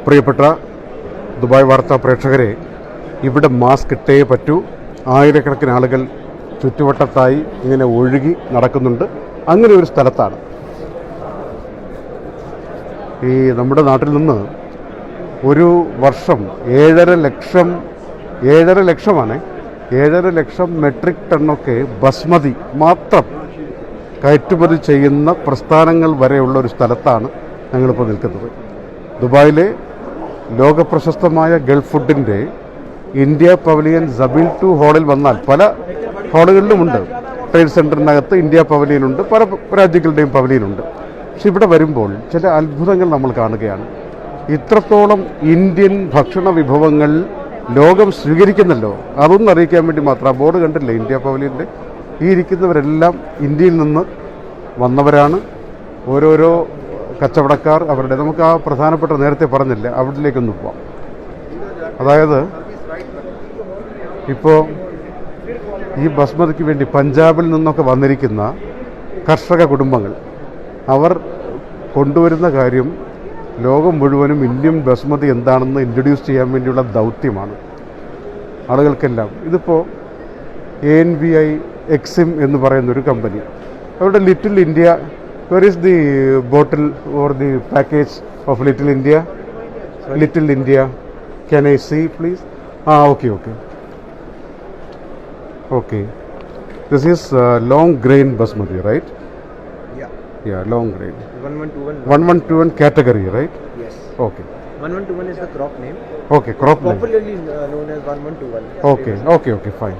പ്രിയപ്പെട്ട ദുബായ് വാർത്താ പ്രേക്ഷകരെ, ഇവിടെ മാസ്ക് ഇട്ടേ പറ്റൂ. ആയിരക്കണക്കിന് ആളുകൾ ചുറ്റുവട്ടത്തായി ഇങ്ങനെ ഒഴുകി നടക്കുന്നുണ്ട്. അങ്ങനെ ഒരു സ്ഥലത്താണ് ഈ നമ്മുടെ നാട്ടിൽ നിന്ന് ഒരു വർഷം 7.5 ലക്ഷം മെട്രിക് ടണ്ണൊക്കെ ബസ്മതി മാത്രം കയറ്റുമതി ചെയ്യുന്ന പ്രസ്ഥാനങ്ങൾ വരെയുള്ള ഒരു സ്ഥലത്താണ് ഞങ്ങളിപ്പോൾ നിൽക്കുന്നത്. ദുബായിലെ ലോകപ്രശസ്തമായ ഗൾഫ് ഫുഡിൻ്റെ ഇന്ത്യ പവലിയൻ സബീൽ 2 ഹാളിൽ വന്നാൽ പല ഹാളുകളിലുമുണ്ട്. ട്രേഡ് സെൻറ്ററിനകത്ത് ഇന്ത്യ പവലിയനുണ്ട്, പല രാജ്യങ്ങളുടെയും പവലിയനുണ്ട്. പക്ഷെ ഇവിടെ വരുമ്പോൾ ചില അത്ഭുതങ്ങൾ നമ്മൾ കാണുകയാണ്. ഇത്രത്തോളം ഇന്ത്യൻ ഭക്ഷണ വിഭവങ്ങൾ ലോകം സ്വീകരിക്കുന്നല്ലോ, അതൊന്നും അറിയിക്കാൻ വേണ്ടി മാത്രം. ആ ബോർഡ് കണ്ടില്ലേ ഇന്ത്യ പവലിയൻ്റെ? ഈ ഇരിക്കുന്നവരെല്ലാം ഇന്ത്യയിൽ നിന്ന് വന്നവരാണ്. ഓരോരോ കച്ചവടക്കാർ അവരുടെ, നമുക്ക് ആ പ്രധാനപ്പെട്ട നേരത്തെ പറഞ്ഞില്ലേ, അവിടേക്കൊന്ന് പോവാം. അതായത് ഇപ്പോൾ ഈ ബസ്മതിക്ക് വേണ്ടി പഞ്ചാബിൽ നിന്നൊക്കെ വന്നിരിക്കുന്ന കർഷക കുടുംബങ്ങൾ, അവർ കൊണ്ടുവരുന്ന കാര്യം ലോകം മുഴുവനും ഇന്ത്യൻ ബസ്മതി എന്താണെന്ന് ഇൻട്രൊഡ്യൂസ് ചെയ്യാൻ വേണ്ടിയുള്ള ദൗത്യമാണ് ആളുകൾക്കെല്ലാം. ഇതിപ്പോൾ ANVI എക്സിം എന്ന് പറയുന്നൊരു കമ്പനി, അവരുടെ Little India, where is the bottle or the package of Little India? Little India, can I see please? Okay. This is long grain basmati, right? Yeah, long grain. 1121 category, right? Yes. Okay. 1121 is the crop name. Okay, crop name. Popularly known as 1121. Okay, fine.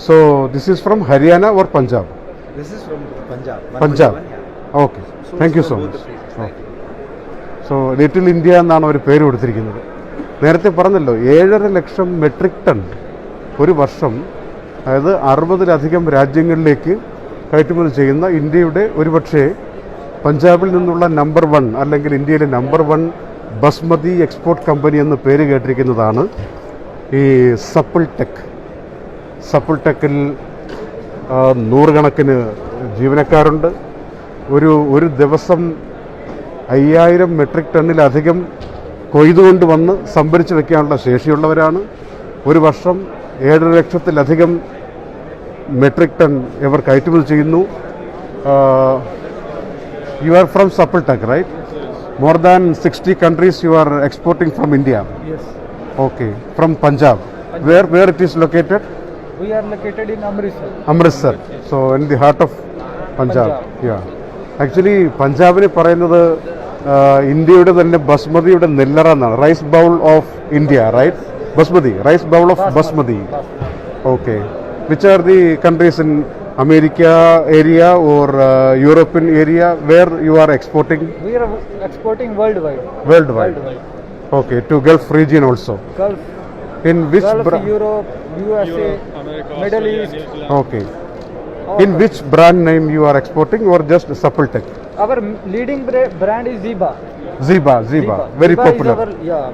So this is from Haryana or Punjab? This is from Punjab. Punjab. 121, yeah. Okay. Thank you so both much. the places. Okay. So little India എന്നാണ് അവർ പേര് കൊടുത്തിരിക്കുന്നത്. നേരത്തെ പറഞ്ഞല്ലോ 7.5 ലക്ഷം metric ton ഒരു വർഷം, അതായത് 60-ലധികം രാജ്യങ്ങളിലേക്ക് കയറ്റുമതി ചെയ്യുന്ന ഇന്ത്യയുടെ ഒരുപക്ഷെ പഞ്ചാബിൽ നിന്നുള്ള നമ്പർ 1 അല്ലെങ്കിൽ ഇന്ത്യയിലെ നമ്പർ 1 ബസ്മതി എക്സ്പോർട്ട് കമ്പനി എന്ന് പേര് കേട്ടിരിക്കുന്നതാണ് ഈ സപ്പിൾ ടെക്കിൽ 100 കണക്കിന് ജീവനക്കാരുണ്ട്. ഒരു ദിവസം 5000 മെട്രിക് ടണ്ണിലധികം കൊയ്തുകൊണ്ട് വന്ന് സംഭരിച്ച് വെക്കാനുള്ള ശേഷിയുള്ളവരാണ്. ഒരു വർഷം 7 ലക്ഷത്തിലധികം മെട്രിക് ടൺ ഇവർ കയറ്റുമതി ചെയ്യുന്നു. You are from Sapul Tech, right? More than 60 countries you are exporting from India. Yes. Okay, from Punjab. Where it is located? We are located in Amritsar. So in the heart of Punjab. Yeah. Actually പഞ്ചാബിന് പറയുന്നത് ഇന്ത്യയുടെ തന്നെ ബസ്മതിയുടെ നെല്ലറ എന്നാണ്. Rice bowl of India, right? Basmati, rice bowl of basmati. Okay. Which are the countries in America area or European area where you are exporting? We are exporting worldwide. Worldwide. Okay, to Gulf region also. Gulf. In which Europe, USA, Middle East. Okay. In which brand name you are exporting or just Sapul Tech? Our leading brand is Ziba. Ziba. Very Ziba popular. Is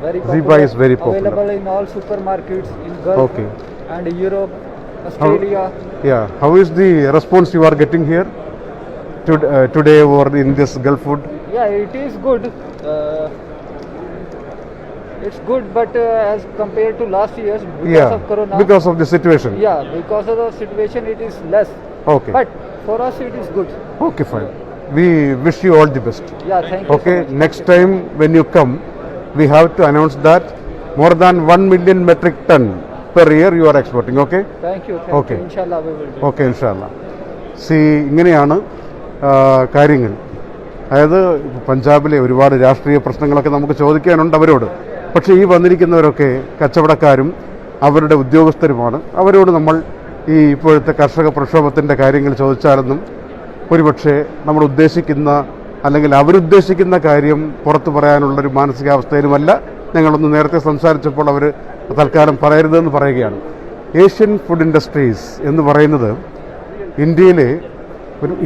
very popular. Ziba is very popular. Available in all supermarkets in Gulf. Okay. And Europe, Australia. How is the response you are getting here today or in this Gulf food? Yeah, it is good. It's good, but as compared to last years, because of Corona. Because of the situation. Yeah, because of the situation, it is less. Okay. But for us, it is good. Okay, fine. We wish you all the best. Yeah, thank you. Okay, so much. next time when you come, we have to announce that more than 1 million metric ton per year you are exporting. Okay? Thank you. Okay. Inshallah, we will do. Okay, inshallah. See, ഇങ്ങനെയാണ് കാര്യങ്ങൾ. അതായത് പഞ്ചാബിലെ ഒരുപാട് രാഷ്ട്രീയ പ്രശ്നങ്ങളൊക്കെ നമുക്ക് ചോദിക്കാനുണ്ട് അവരോട്. പക്ഷേ ഈ വന്നിരിക്കുന്നവരൊക്കെ കച്ചവടക്കാരും അവരുടെ ഉദ്യോഗസ്ഥരുമാണ്. അവരോട് നമ്മൾ ഈ ഇപ്പോഴത്തെ കർഷക പ്രക്ഷോഭത്തിൻ്റെ കാര്യങ്ങൾ ചോദിച്ചാലെന്നും ഒരുപക്ഷെ നമ്മൾ ഉദ്ദേശിക്കുന്ന അല്ലെങ്കിൽ അവരുദ്ദേശിക്കുന്ന കാര്യം പുറത്തു പറയാനുള്ളൊരു മാനസികാവസ്ഥയിലുമല്ല. ഞങ്ങളൊന്ന് നേരത്തെ സംസാരിച്ചപ്പോൾ അവർ തൽക്കാലം പറയരുതെന്ന് പറയുകയാണ്. ഏഷ്യൻ ഫുഡ് ഇൻഡസ്ട്രീസ് എന്ന് പറയുന്നത്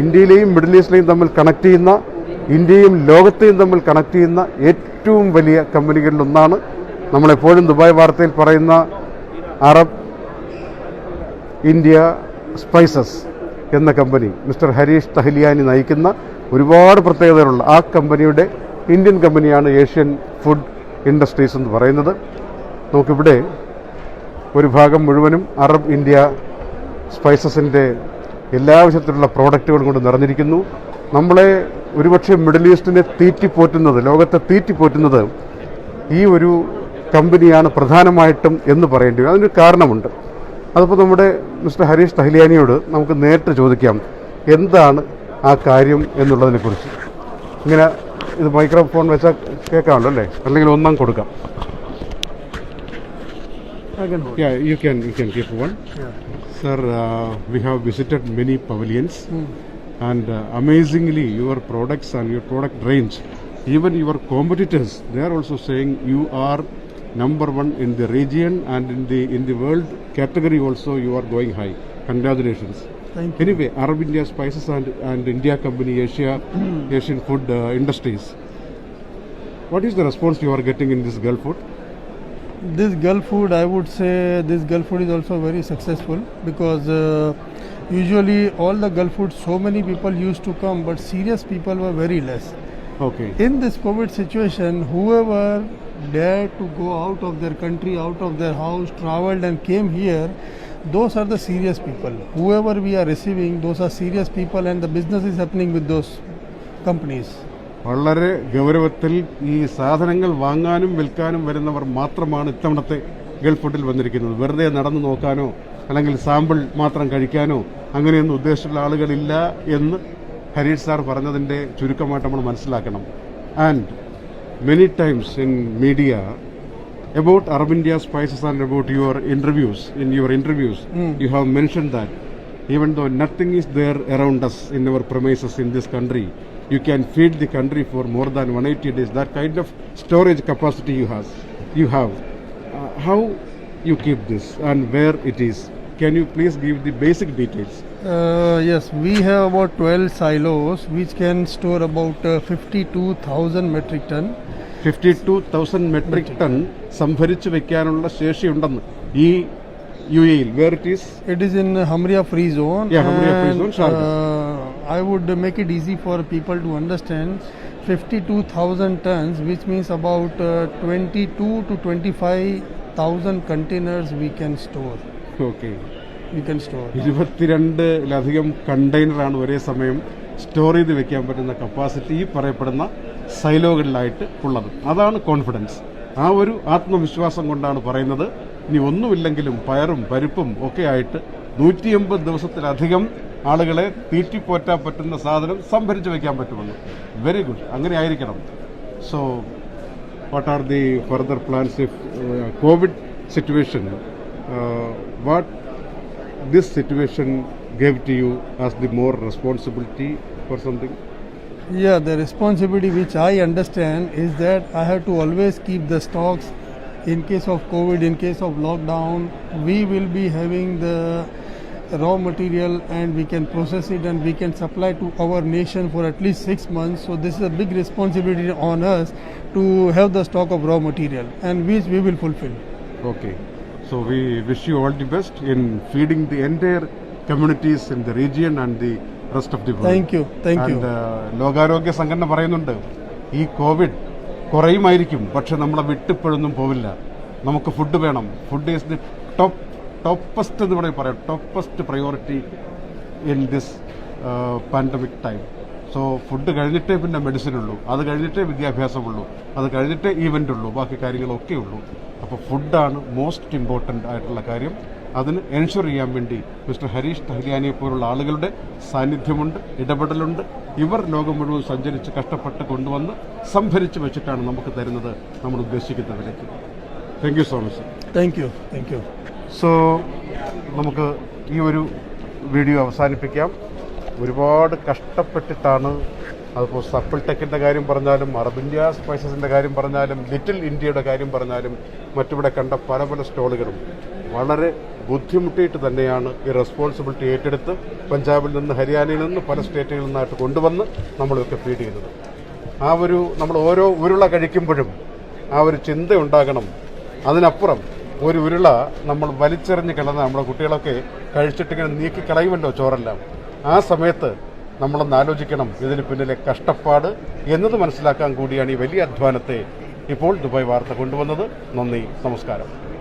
ഇന്ത്യയിലെയും മിഡിൽ ഈസ്റ്റിലെയും തമ്മിൽ കണക്ട് ചെയ്യുന്ന, ഇന്ത്യയും ലോകത്തെയും തമ്മിൽ കണക്ട് ചെയ്യുന്ന ഏറ്റവും വലിയ കമ്പനികളിലൊന്നാണ്. നമ്മളെപ്പോഴും ദുബായ് വാർത്തയിൽ പറയുന്ന അറബ് ഇന്ത്യ സ്പൈസസ് എന്ന കമ്പനി, മിസ്റ്റർ ഹരീഷ് തഹ്ലിയാനി നയിക്കുന്ന ഒരുപാട് പ്രത്യേകതകളുള്ള ആ കമ്പനിയുടെ ഇന്ത്യൻ കമ്പനിയാണ് ഏഷ്യൻ ഫുഡ് ഇൻഡസ്ട്രീസ് എന്ന് പറയുന്നത്. നമുക്കിവിടെ ഒരു ഭാഗം മുഴുവനും അറബ് ഇന്ത്യ സ്പൈസസിൻ്റെ എല്ലാ വിധത്തിലുള്ള പ്രോഡക്റ്റുകളും കൊണ്ട് നിറഞ്ഞിരിക്കുന്നു. നമ്മളെ ഒരുപക്ഷെ മിഡിൽ ഈസ്റ്റിനെ തീറ്റിപ്പോറ്റുന്നത്, ലോകത്തെ തീറ്റിപ്പോറ്റുന്നത് ഈ ഒരു കമ്പനിയാണ് പ്രധാനമായിട്ടും എന്ന് പറയേണ്ടി വരും. അതിനൊരു കാരണമുണ്ട്. അതിപ്പോൾ നമ്മുടെ മിസ്റ്റർ ഹരീഷ് തഹ്ലിയാനിയോട് നമുക്ക് നേരിട്ട് ചോദിക്കാം എന്താണ് ആ കാര്യം എന്നുള്ളതിനെക്കുറിച്ച്. ഇങ്ങനെ ഇത് മൈക്രോഫോൺ വെച്ചാൽ കേൾക്കാമല്ലോ അല്ലേ, അല്ലെങ്കിൽ ഒന്നാം കൊടുക്കാം. Yeah, you can keep one. Yeah. Sir, we have visited many pavilions and amazingly your products and your product range, even your competitors, they are also saying you are number one in the region and in the world category also you are going high. Congratulations. Thank you. Anyway, Arab India Spices and India Company Asian Food Industries. What is the response you are getting in this Gulf food? This Gulf food, I would say, this Gulf food is also very successful because usually all the Gulf food, so many people used to come, but serious people were very less. Okay. In this COVID situation, whoever dared to go out of their country, out of their house, traveled and came here, those are the serious people. Whoever we are receiving, those are serious people, and the business is happening with those companies. വളരെ ഗൗരവത്തിൽ ഈ സാധനങ്ങൾ വാങ്ങാനും വിൽക്കാനും വരുന്നവർ മാത്രമാണ് ഇത്തവണത്തെ Gulf ഫുഡിൽ വന്നിരിക്കുന്നത്. വെറുതെ നടന്നു നോക്കാനോ അല്ലെങ്കിൽ സാമ്പിൾ മാത്രം കഴിക്കാനോ അങ്ങനെയൊന്നും ഉദ്ദേശിച്ചുള്ള ആളുകളില്ല എന്ന് ഹരീഷ് സാർ പറഞ്ഞതിൻ്റെ ചുരുക്കമായിട്ട് നമ്മൾ മനസ്സിലാക്കണം. And many times in media about Arab India Spices and about your interviews, you have mentioned that even though nothing is there around us in our premises in this country, you can feed the country for more than 180 days. That kind of storage capacity you have. How you keep this and where it is? Can you please give the basic details? Yes, we have about 12 silos which can store about 52,000 metric ton. 52,000 metric ton സംഭരിച്ചു വെക്കാനുള്ള ശേഷിയുണ്ടെന്ന് ഈ UAE. Where it is? It is in Hamria Free Zone. Yeah, Hamria Free Zone, Sharjah. I would make it easy for people to understand. 52,000 tons, which means about 22 to 25,000 containers we can store. Okay. We can store. 22-ലധികം കണ്ടെയ്നറാണ് ഒരേ സമയം store ചെയ്ത് വെക്കാൻ പറ്റുന്ന capacity ഈ പറയപ്പെടുന്ന സൈലോകളിലായിട്ട് ഉള്ളത്. അതാണ് confidence. ആ ഒരു ആത്മവിശ്വാസം കൊണ്ടാണ് പറയുന്നത് ഇനി ഒന്നുമില്ലെങ്കിലും പയറും പരിപ്പും ഒക്കെ ആയിട്ട് 180 ദിവസത്തിലധികം ആളുകളെ തീറ്റിപ്പോറ്റാൻ പറ്റുന്ന സാധനം സംഭരിച്ചു വെക്കാൻ പറ്റുമെന്ന്. വെരി ഗുഡ്, അങ്ങനെ ആയിരിക്കണം. So what are the further plans if covid situation, what this situation gave to you as the more responsibility for something? Yeah, the responsibility which I understand is that I have to always keep the stocks in case of COVID, in case of lockdown. We will be having the raw material and we can process it and we can supply to our nation for at least 6 months. So this is a big responsibility on us to have the stock of raw material, and which we will fulfill. Okay. So we wish you all the best in feeding the entire communities in the region and the rest of the world. Thank you. ലോകാരോഗ്യ സംഘടന പറയുന്നുണ്ട് ഈ Covid കുറയുമായിരിക്കും, പക്ഷെ നമ്മളെ വിട്ടിപ്പോഴൊന്നും പോവില്ല. നമുക്ക് food വേണം. Food is the ടോപ്പസ്റ്റ് എന്ന് പറയാം, ടോപ്പസ്റ്റ് priority in this pandemic time. So food കഴിഞ്ഞിട്ടേ പിന്നെ മെഡിസിൻ ഉള്ളൂ, അത് കഴിഞ്ഞിട്ടേ വിദ്യാഭ്യാസമുള്ളൂ, അത് കഴിഞ്ഞിട്ടേ ഈവൻ്റ് ഉള്ളൂ, ബാക്കി കാര്യങ്ങളൊക്കെ ഉള്ളൂ. അപ്പോൾ ഫുഡാണ് മോസ്റ്റ് ഇമ്പോർട്ടൻ്റ് ആയിട്ടുള്ള കാര്യം. അതിന് എൻഷുർ ചെയ്യാൻ വേണ്ടി മിസ്റ്റർ ഹരീഷ് തഹ്ലിയാനിയെ പോലുള്ള ആളുകളുടെ സാന്നിധ്യമുണ്ട്, ഇടപെടലുണ്ട്. ഇവർ ലോകം മുഴുവൻ സഞ്ചരിച്ച് കഷ്ടപ്പെട്ട് കൊണ്ടുവന്ന് സംഭരിച്ച് വെച്ചിട്ടാണ് നമുക്ക് തരുന്നത് നമ്മൾ ഉദ്ദേശിക്കുന്ന വിലയ്ക്ക്. Thank you so much. Thank you. So നമുക്ക് ഈ ഒരു വീഡിയോ അവസാനിപ്പിക്കാം. ഒരുപാട് കഷ്ടപ്പെട്ടിട്ടാണ്, അതിപ്പോൾ സപ്പിൾ ടെക്കിൻ്റെ കാര്യം പറഞ്ഞാലും അറബ് ഇന്ത്യ സ്പൈസസിൻ്റെ കാര്യം പറഞ്ഞാലും ലിറ്റിൽ ഇന്ത്യയുടെ കാര്യം പറഞ്ഞാലും മറ്റിവിടെ കണ്ട പല പല സ്റ്റോളുകളും വളരെ ബുദ്ധിമുട്ടിയിട്ട് തന്നെയാണ് ഈ റെസ്പോൺസിബിലിറ്റി ഏറ്റെടുത്ത് പഞ്ചാബിൽ നിന്ന് ഹരിയാനയിൽ നിന്ന് പല സ്റ്റേറ്റുകളിൽ നിന്നായിട്ട് കൊണ്ടുവന്ന് നമ്മളൊക്കെ ഫീഡ് ചെയ്യുന്നത്. ആ ഒരു നമ്മൾ ഓരോ ഉരുള കഴിക്കുമ്പോഴും ആ ഒരു ചിന്ത ഉണ്ടാകണം. അതിനപ്പുറം ഒരു ഉരുള നമ്മൾ വലിച്ചെറിഞ്ഞ് കളഞ്ഞ നമ്മുടെ കുട്ടികളൊക്കെ കഴിച്ചിട്ടിങ്ങനെ നീക്കി കളയുമല്ലോ ചോറെല്ലാം. ആ സമയത്ത് നമ്മളൊന്ന് ആലോചിക്കണം ഇതിന് പിന്നിലെ കഷ്ടപ്പാട് എന്നത് മനസ്സിലാക്കാൻ കൂടിയാണ് ഈ വലിയ അധ്വാനത്തെ ഇപ്പോൾ ദുബായ് വാർത്ത കൊണ്ടുവന്നത്. നന്ദി, നമസ്കാരം.